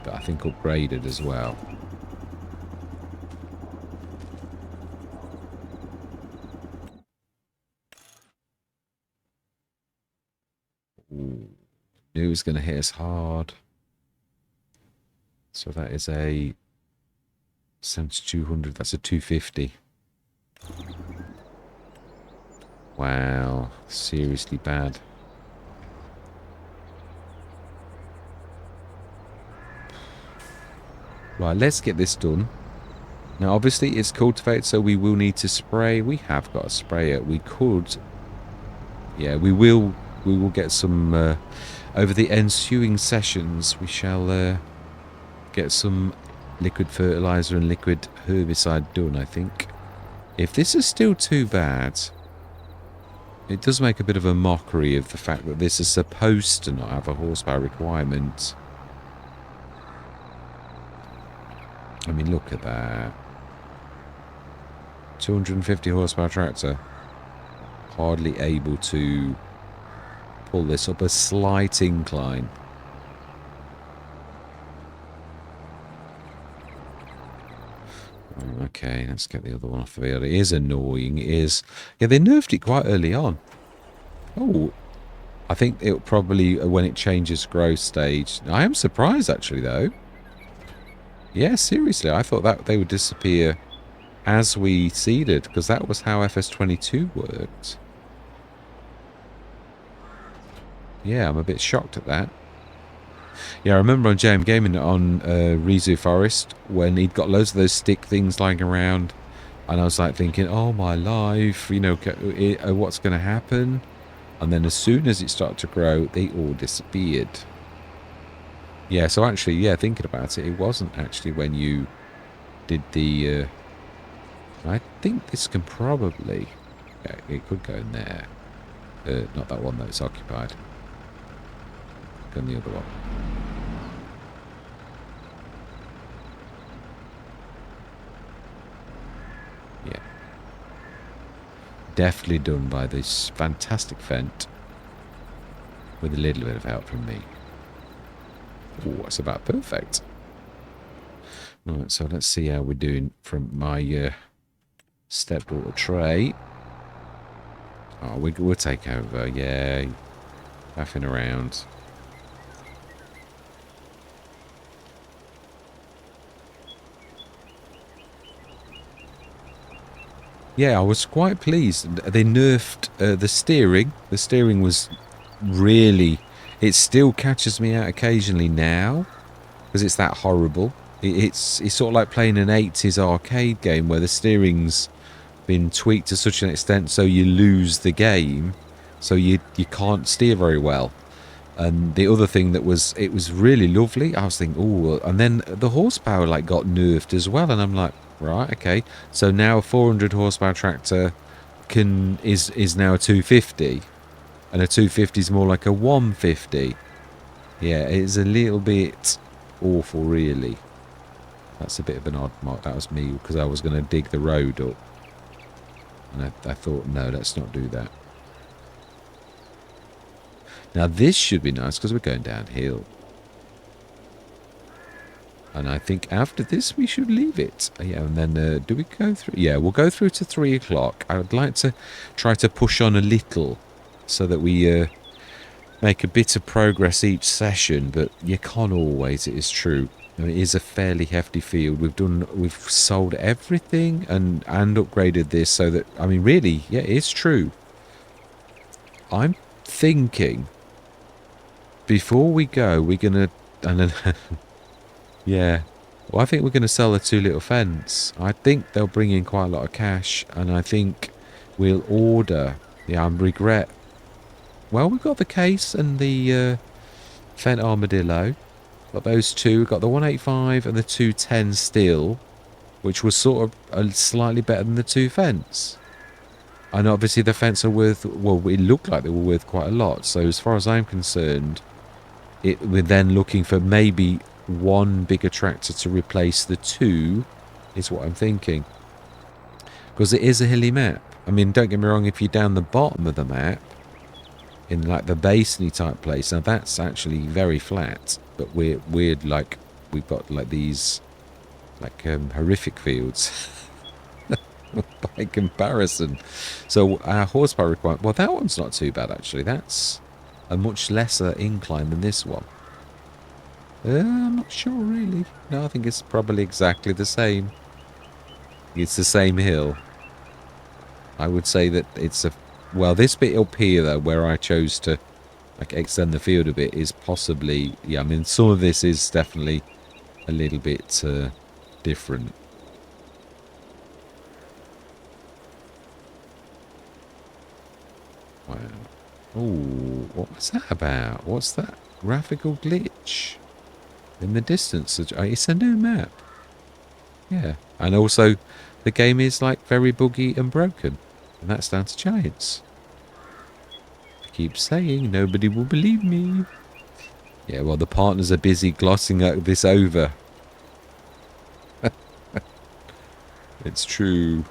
But I think upgraded as well. Ooh. Knew it was going to hit us hard. So that is a 7200. That's a 250. Wow. Seriously bad. Right, let's get this done. Now, obviously, it's cultivated, so we will need to spray. We have got a sprayer. We could... Yeah, we will get some... over the ensuing sessions, we shall get some liquid fertilizer and liquid herbicide done, I think. If this is still too bad, it does make a bit of a mockery of the fact that this is supposed to not have a horsepower requirement. I mean, look at that. 250 horsepower tractor. Hardly able to pull this up a slight incline. Okay, let's get the other one off the field. It is annoying. It is. Yeah, they nerfed it quite early on. Oh, I think it'll probably, when it changes growth stage. I am surprised, actually, though. Yeah, seriously, I thought that they would disappear as we seeded, because that was how FS25 worked. Yeah, I'm a bit shocked at that. Yeah, I remember on JM Gaming on Rizu Forest, when he'd got loads of those stick things lying around, and I was like thinking, oh my life, you know, what's going to happen? And then as soon as it started to grow, they all disappeared. Yeah, so actually, yeah, thinking about it, it wasn't actually when you did the... I think this can probably... Yeah, it could go in there. Not that one, though, it's occupied. Go in the other one. Yeah. Deftly done by this fantastic Fent. With a little bit of help from me. Oh, that's about perfect. Right, so let's see how we're doing from my stepdaughter tray. Oh, we'll take over, yeah. Faffing around. Yeah, I was quite pleased. They nerfed the steering. The steering was really... It still catches me out occasionally now. Because it's that horrible. It's sort of like playing an 80s arcade game where the steering's been tweaked to such an extent so you lose the game. So you can't steer very well. And the other thing that was... It was really lovely. I was thinking, oh... And then the horsepower like got nerfed as well. And I'm like... Right, okay. So now a 400 horsepower tractor is now a 250, and a 250 is more like a 150. Yeah, it's a little bit awful, really. That's a bit of an odd mark. That was me because I was going to dig the road up, and I thought, no, let's not do that. Now this should be nice because we're going downhill. And I think after this we should leave it. Yeah, and then do we go through? Yeah, we'll go through to 3 o'clock. I would like to try to push on a little so that we make a bit of progress each session. But you can't always, it is true. I mean, it is a fairly hefty field. We've sold everything and upgraded this so that, I mean, really, yeah, it's true. I'm thinking before we go, we're going to... And then yeah, well, I think we're going to sell the 2 little fence. I think they'll bring in quite a lot of cash, and I think we'll order. Yeah, I regret. Well, we've got the case and the Fent Armadillo. Got those two. Got the 185 and the 210 still, which was sort of slightly better than the 2 fence. And obviously the fence are worth. Well, it looked like they were worth quite a lot. So as far as I'm concerned, we're then looking for maybe 1 bigger tractor to replace the 2 is what I'm thinking, because it is a hilly map. I mean, don't get me wrong, if you're down the bottom of the map in like the basiny type place, now that's actually very flat, but we're like, we've got like these like horrific fields by comparison. So our horsepower requirement, well, that one's not too bad actually. That's a much lesser incline than this one. I'm not sure really. No, I think it's probably exactly the same. It's the same hill. I would say that it's a... Well, this bit up here, though, where I chose to like extend the field a bit, is possibly... Yeah, I mean, some of this is definitely a little bit different. Wow. Oh, what was that about? What's that? graphical glitch in the distance. It's a new map. Yeah. And also, the game is like very buggy and broken. And that's down to Giants. I keep saying nobody will believe me. Yeah, well, the partners are busy glossing this over. It's true.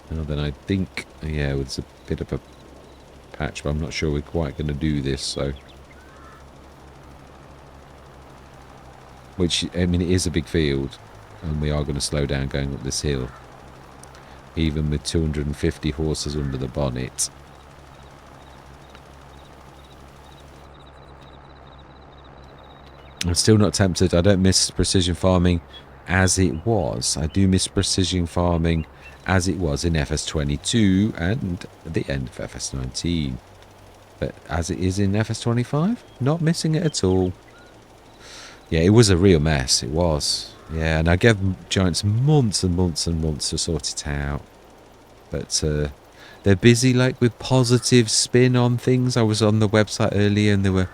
Now then, I think, yeah, it's a bit of a patch, but I'm not sure we're quite going to do this, so. Which, I mean, it is a big field, and we are going to slow down going up this hill. Even with 250 horses under the bonnet. I'm still not tempted. I don't miss precision farming as it was. I do miss precision farming as it was in FS22 and the end of FS19. But as it is in FS25, not missing it at all. Yeah, it was a real mess. It was. Yeah, and I gave Giants months and months and months to sort it out. But they're busy like with positive spin on things. I was on the website earlier and they were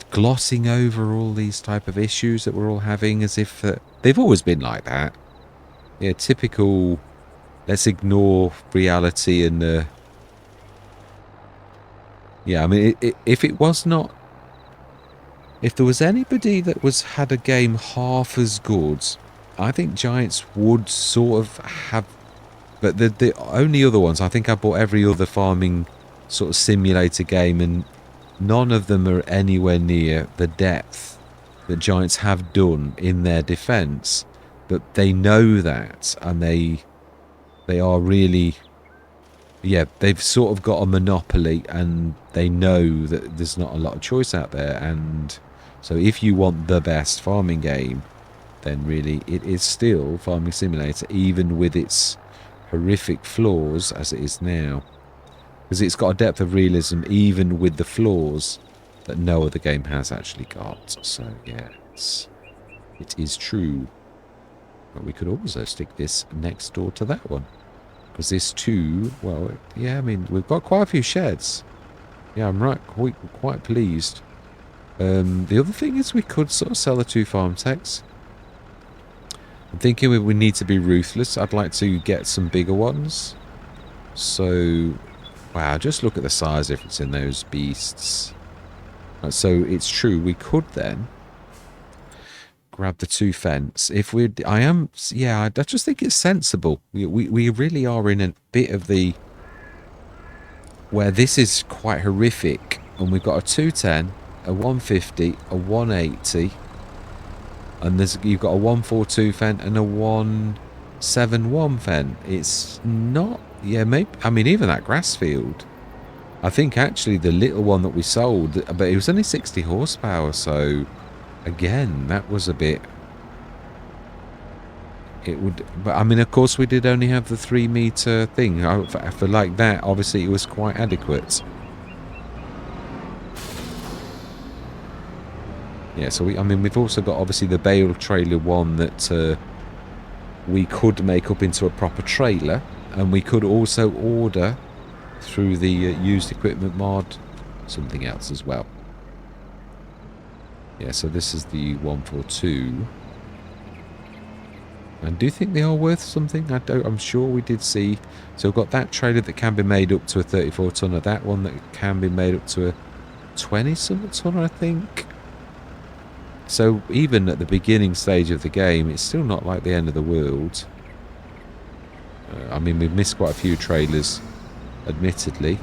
glossing over all these type of issues that we're all having as if they've always been like that. Yeah, typical, let's ignore reality and yeah, I mean, if it was not, if there was anybody that had a game half as good, I think Giants would sort of have. But the only other ones, I think I bought every other farming sort of simulator game, and none of them are anywhere near the depth that Giants have done in their defence. But they know that, and they are really, yeah, they've sort of got a monopoly, and they know that there's not a lot of choice out there. And so if you want the best farming game, then really it is still Farming Simulator, even with its horrific flaws as it is now, because it's got a depth of realism even with the flaws that no other game has actually got. So yes, it is true. But we could also stick this next door to that one, because this too, well, yeah, I mean, we've got quite a few sheds. Yeah, I'm quite pleased. The other thing is we could sort of sell the 2 farm techs. I'm thinking we need to be ruthless. I'd like to get some bigger ones. So, wow, just look at the size difference in those beasts. So it's true, we could then grab the 2 fence. If we, I just think it's sensible. We really are in a bit of the, where this is quite horrific. And we've got a 210, a 150, a 180. And you've got a 142 fent and a 171 fent. It's not, yeah, maybe, I mean, even that grass field. I think actually the little one that we sold, but it was only 60 horsepower. So, again, that was a bit, it would, but I mean, of course, we did only have the 3 meter thing. For like that, obviously, it was quite adequate. Yeah, so we've also got obviously the bale trailer one that we could make up into a proper trailer, and we could also order through the used equipment mod something else as well. Yeah, so this is the 142. And do you think they are worth something? I'm sure we did see. So we've got that trailer that can be made up to a 34 tonner, that one that can be made up to a 20-something tonner, I think. So even at the beginning stage of the game, it's still not like the end of the world. I mean, we've missed quite a few trailers, admittedly.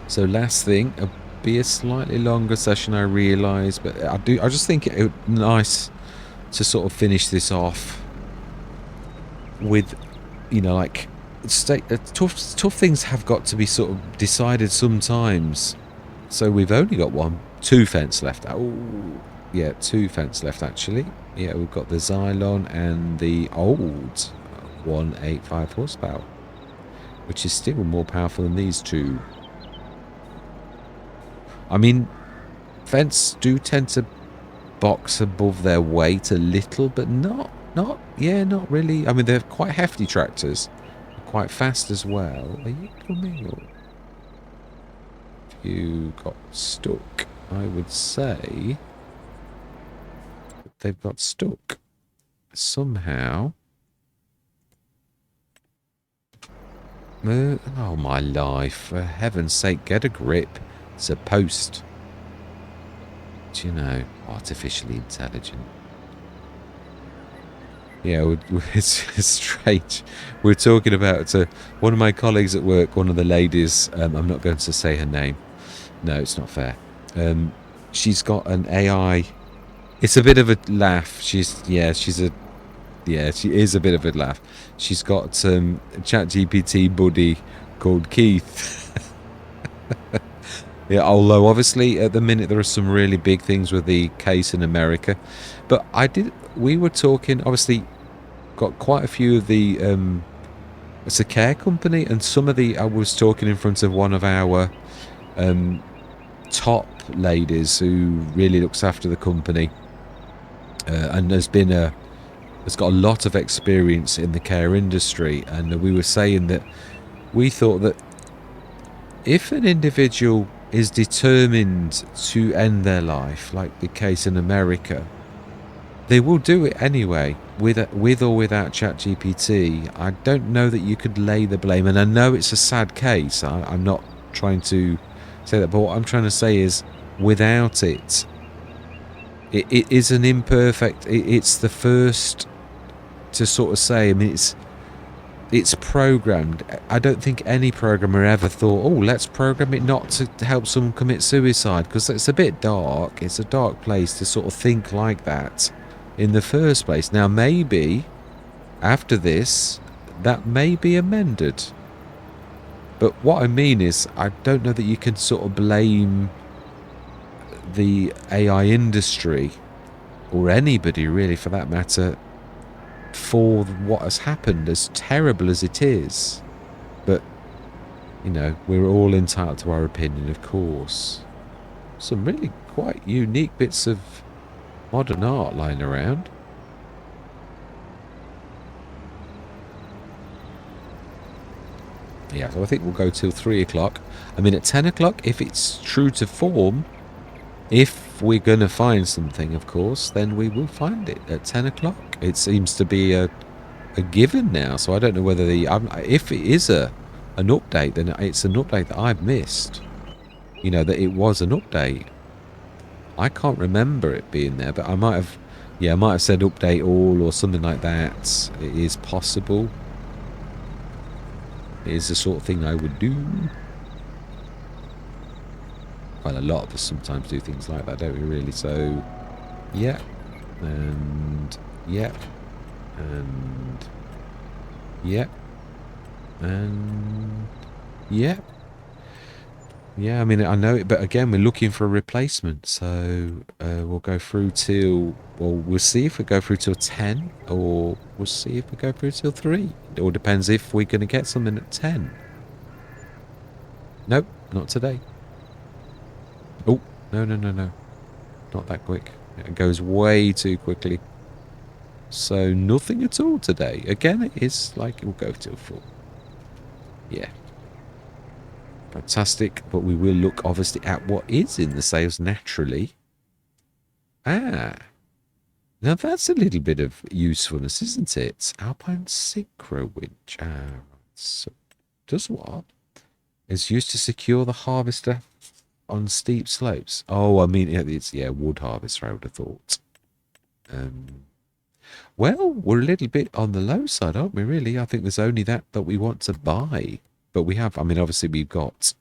So last thing, it'll be a slightly longer session, I realise, but I just think it would be nice to sort of finish this off with, you know, like, tough things have got to be sort of decided sometimes. So we've only got 2 fence left. Oh, yeah, 2 fence left actually. Yeah, we've got the Xylon and the old 185 horsepower, which is still more powerful than these 2. I mean, fence do tend to box above their weight a little, but not really. I mean, they're quite hefty tractors, quite fast as well. Are you coming? Or you got stuck. I would say they've got stuck somehow. Oh, my life. For heaven's sake, get a grip. It's a post. Do you know, artificially intelligent. Yeah, it's strange. We're talking about one of my colleagues at work, one of the ladies, I'm not going to say her name. No, it's not fair. She's got an AI. It's a bit of a laugh. She is a bit of a laugh. She's got a ChatGPT buddy called Keith. Yeah, although obviously at the minute there are some really big things with the case in America. But we were talking, obviously got quite a few of the, it's a care company, and I was talking in front of one of our top ladies who really looks after the company, and has got a lot of experience in the care industry, and we were saying that we thought that if an individual is determined to end their life, like the case in America, they will do it anyway, with or without ChatGPT. I don't know that you could lay the blame, and I know it's a sad case. I'm not trying to say that, but what I'm trying to say is, without it is an imperfect. It's the first to sort of say. I mean, it's programmed. I don't think any programmer ever thought, oh, let's program it not to help someone commit suicide, because it's a bit dark. It's a dark place to sort of think like that in the first place. Now, maybe after this, that may be amended. But what I mean is, I don't know that you can sort of blame the AI industry, or anybody really for that matter, for what has happened, as terrible as it is. But, you know, we're all entitled to our opinion, of course. Some really quite unique bits of modern art lying around. Yeah, so I think we'll go till 3 o'clock. I mean, at 10 o'clock, if it's true to form, if we're going to find something, of course, then we will find it at 10 o'clock. It seems to be a given now, so I don't know whether if it is an update, then it's an update that I've missed. You know, that it was an update. I can't remember it being there, but I might have said update all or something like that. It is possible. It is the sort of thing I would do. Well, a lot of us sometimes do things like that, don't we, really? So, yeah. And, yeah. And, yeah. And, yeah. Yeah, I mean, I know it, but again, we're looking for a replacement. So, we'll go through till, well, we'll see if we go through till 10, or we'll see if we go through till 3. It all depends if we're going to get something at 10. Nope, not today. Oh, no. Not that quick. It goes way too quickly. So nothing at all today. Again, it is like it will go till 4. Yeah. Fantastic. But we will look, obviously, at what is in the sales naturally. Ah. Now that's a little bit of usefulness, isn't it? Alpine Synchro Winch. So does what? It's used to secure the harvester on steep slopes. Oh, I mean, it's wood harvester, I would have thought. Well, we're a little bit on the low side, aren't we, really? I think there's only that we want to buy. But we have, I mean, obviously we've got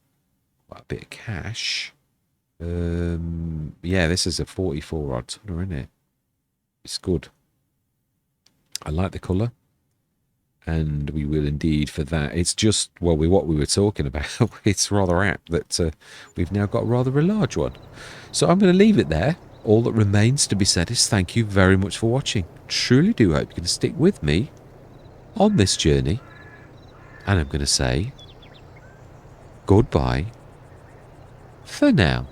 quite a bit of cash. Yeah, this is a 44 odd tonner, isn't it? It's good. I like the colour. And we will indeed for that. It's just, well, what we were talking about. It's rather apt that we've now got rather a large one. So I'm going to leave it there. All that remains to be said is thank you very much for watching. Truly do hope you can stick with me on this journey. And I'm going to say goodbye for now.